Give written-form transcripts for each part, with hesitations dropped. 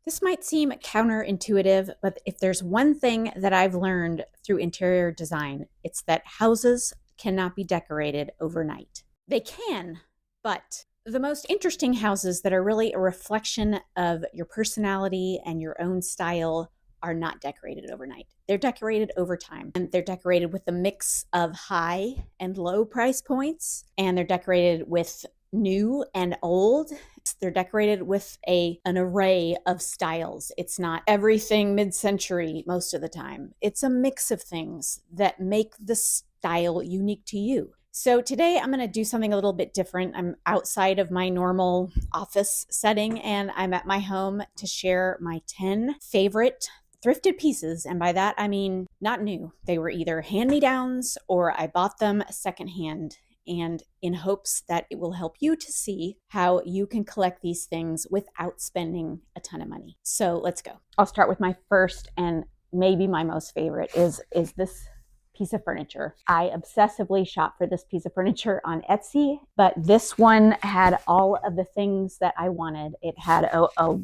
This might seem counterintuitive, but if there's one thing that I've learned through interior design, it's that houses cannot be decorated overnight. They can, but the most interesting houses that are really a reflection of your personality and your own style are not decorated overnight. They're decorated over time, and they're decorated with a mix of high and low price points, and they're decorated with new and old. They're decorated with an array of styles. It's not everything mid-century most of the time. It's a mix of things that make the style unique to you. So today I'm going to do something a little bit different. I'm outside of my normal office setting, and I'm at my home to share my 10 favorite thrifted pieces. And by that, I mean not new. They were either hand-me-downs or I bought them secondhand, and in hopes that it will help you to see how you can collect these things without spending a ton of money. So let's go. I'll start with my first and maybe my most favorite is this piece of furniture. I obsessively shop for this piece of furniture on Etsy, but this one had all of the things that I wanted. It had a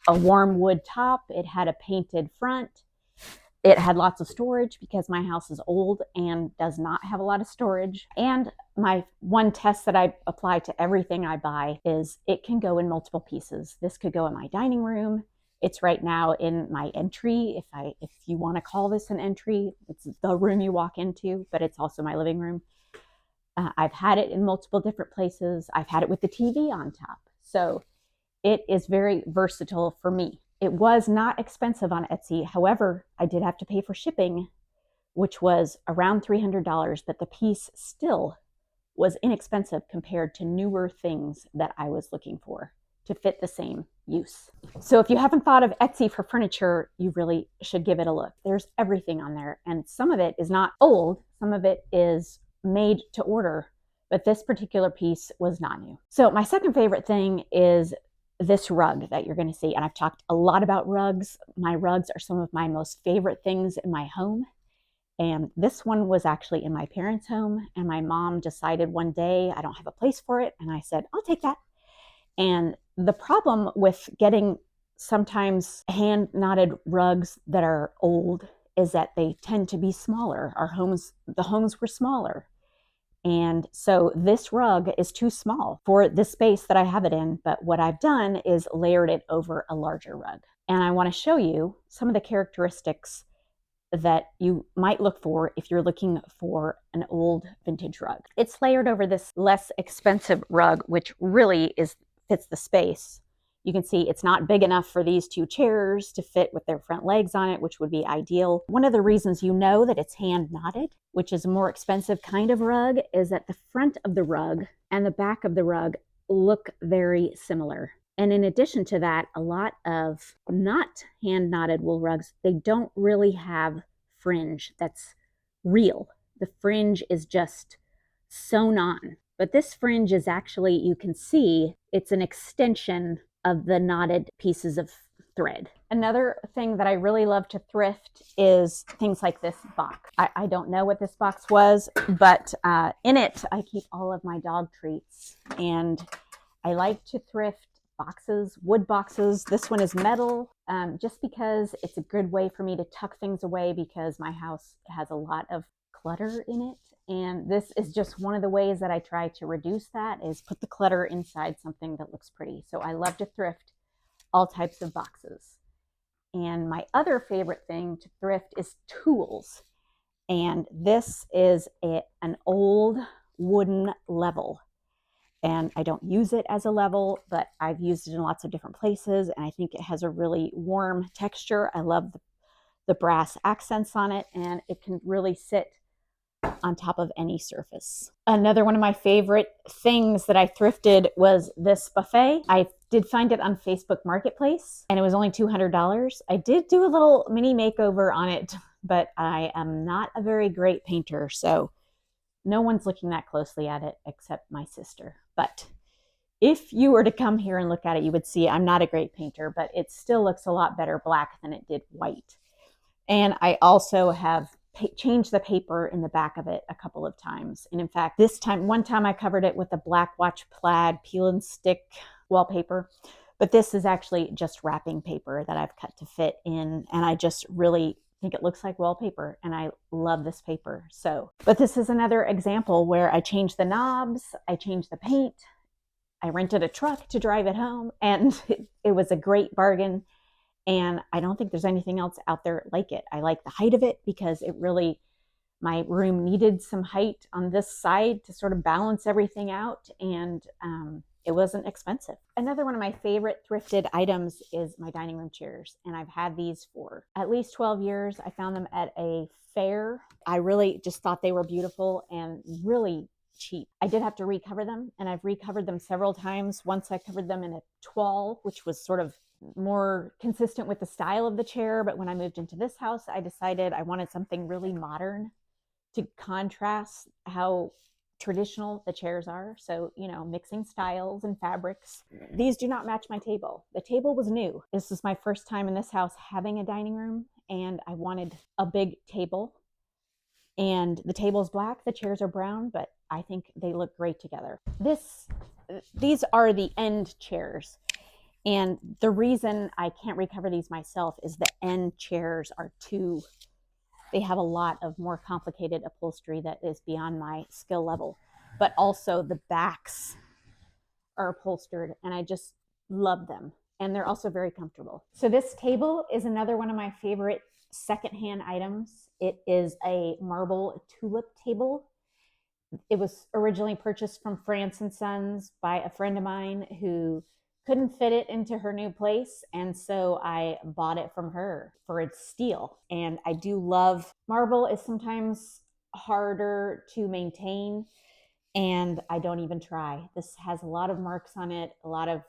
warm wood top. It had a painted front. It had lots of storage because my house is old and does not have a lot of storage. And my one test that I apply to everything I buy is it can go in multiple pieces. This could go in my dining room. It's right now in my entry. If you want to call this an entry, it's the room you walk into, but it's also my living room. I've had it in multiple different places. I've had it with the TV on top. So it is very versatile for me. It was not expensive on Etsy. However, I did have to pay for shipping, which was around $300, but the piece still was inexpensive compared to newer things that I was looking for to fit the same use. So if you haven't thought of Etsy for furniture, you really should give it a look. There's everything on there, and some of it is not old, some of it is made to order, but this particular piece was not new. So my second favorite thing is this rug that you're going to see. And I've talked a lot about rugs. My rugs are some of my most favorite things in my home. And this one was actually in my parents' home. And my mom decided one day, I don't have a place for it. And I said, I'll take that. And the problem with getting sometimes hand knotted rugs that are old is that they tend to be smaller. The homes were smaller. And so this rug is too small for the space that I have it in. But what I've done is layered it over a larger rug. And I want to show you some of the characteristics that you might look for if you're looking for an old vintage rug. It's layered over this less expensive rug, which really fits the space. You can see it's not big enough for these two chairs to fit with their front legs on it, which would be ideal. One of the reasons you know that it's hand knotted, which is a more expensive kind of rug, is that the front of the rug and the back of the rug look very similar. And in addition to that, a lot of not hand knotted wool rugs, they don't really have fringe that's real. The fringe is just sewn on. But this fringe is actually, you can see, it's an extension of the knotted pieces of thread. Another thing that I really love to thrift is things like this box. I don't know what this box was, but in it, I keep all of my dog treats. And I like to thrift boxes, wood boxes. This one is metal, just because it's a good way for me to tuck things away because my house has a lot of clutter in it. And this is just one of the ways that I try to reduce that, is put the clutter inside something that looks pretty. So I love to thrift all types of boxes. And my other favorite thing to thrift is tools. And this is an old wooden level. And I don't use it as a level, but I've used it in lots of different places. And I think it has a really warm texture. I love the brass accents on it, and it can really sit on top of any surface. Another one of my favorite things that I thrifted was this buffet. I did find it on Facebook Marketplace, and it was only $200. I did do a little mini makeover on it, but I am not a very great painter, so no one's looking that closely at it except my sister. But if you were to come here and look at it, you would see I'm not a great painter, but it still looks a lot better black than it did white. And I also have changed the paper in the back of it a couple of times. And in fact, one time I covered it with a black watch plaid peel and stick wallpaper. But this is actually just wrapping paper that I've cut to fit in, and I just really think it looks like wallpaper, and I love this paper. So, but this is another example where I changed the knobs, I changed the paint, I rented a truck to drive it home, and it was a great bargain. And I don't think there's anything else out there like it. I like the height of it because it really, my room needed some height on this side to sort of balance everything out, and it wasn't expensive. Another one of my favorite thrifted items is my dining room chairs, and I've had these for at least 12 years. I found them at a fair. I really just thought they were beautiful and really cheap. I did have to recover them, and I've recovered them several times. Once I covered them in a toile, which was sort of more consistent with the style of the chair, but when I moved into this house, I decided I wanted something really modern to contrast how traditional the chairs are. So, you know, mixing styles and fabrics. These do not match my table. The table was new. This is my first time in this house having a dining room, and I wanted a big table. And the table is black, the chairs are brown, but I think they look great together. These are the end chairs. And the reason I can't recover these myself is the end chairs are too, they have a lot of more complicated upholstery that is beyond my skill level. But also the backs are upholstered, and I just love them. And they're also very comfortable. So this table is another one of my favorite secondhand items. It is a marble tulip table. It was originally purchased from France and Sons by a friend of mine who couldn't fit it into her new place, and so I bought it from her for its steel. And I do love marble. Is sometimes harder to maintain, and I don't even try. This has a lot of marks on it, a lot of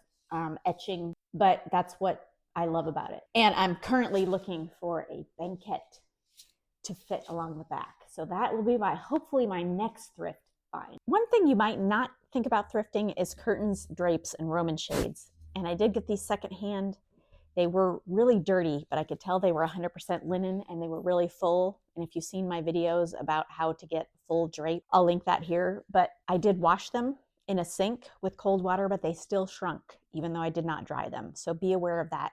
etching, but that's what I love about it. And I'm currently looking for a banquette to fit along the back. So that will be hopefully my next thrift find. One thing you might not think about thrifting is curtains, drapes, and Roman shades. And I did get these secondhand. They were really dirty, but I could tell they were 100% linen, and they were really full. And if you've seen my videos about how to get full drape, I'll link that here. But I did wash them in a sink with cold water, but they still shrunk, even though I did not dry them. So be aware of that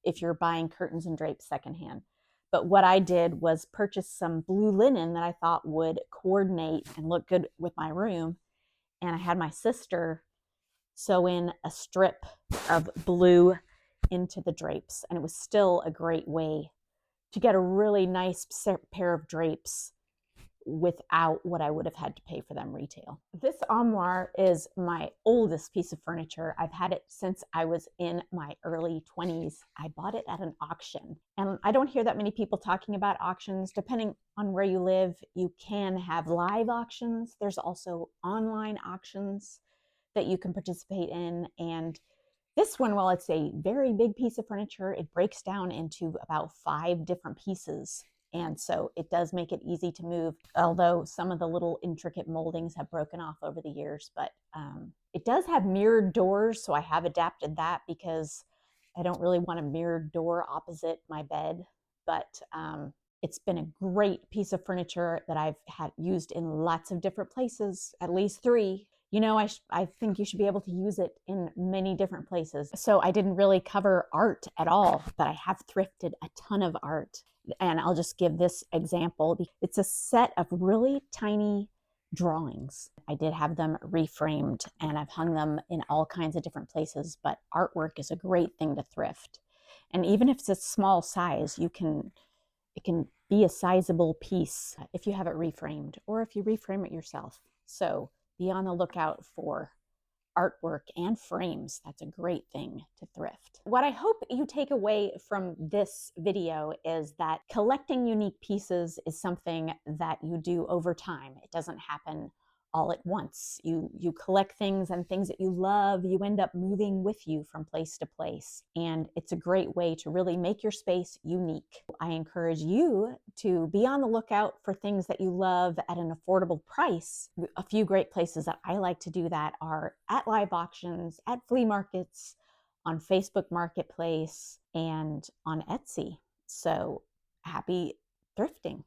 if you're buying curtains and drapes secondhand. But what I did was purchase some blue linen that I thought would coordinate and look good with my room. And I had my sister sew in a strip of blue into the drapes. And it was still a great way to get a really nice pair of drapes without what I would have had to pay for them retail. This armoire is my oldest piece of furniture. I've had it since I was in my early 20s. I bought it at an auction. And I don't hear that many people talking about auctions. Depending on where you live, you can have live auctions. There's also online auctions that you can participate in. And this one, while it's a very big piece of furniture, it breaks down into about 5 different pieces. And so it does make it easy to move, although some of the little intricate moldings have broken off over the years. But it does have mirrored doors, so I have adapted that because I don't really want a mirrored door opposite my bed. But it's been a great piece of furniture that I've had used in lots of different places, at least 3. You know, I think you should be able to use it in many different places. So I didn't really cover art at all, but I have thrifted a ton of art. And I'll just give this example. It's a set of really tiny drawings. I did have them reframed, and I've hung them in all kinds of different places, but artwork is a great thing to thrift. And even if it's a small size, it can be a sizable piece if you have it reframed or if you reframe it yourself. So be on the lookout for artwork and frames. That's a great thing to thrift. What I hope you take away from this video is that collecting unique pieces is something that you do over time. It doesn't happen all at once. You collect things, and things that you love, you end up moving with you from place to place. And it's a great way to really make your space unique. I encourage you to be on the lookout for things that you love at an affordable price. A few great places that I like to do that are at live auctions, at flea markets, on Facebook Marketplace, and on Etsy. So happy thrifting.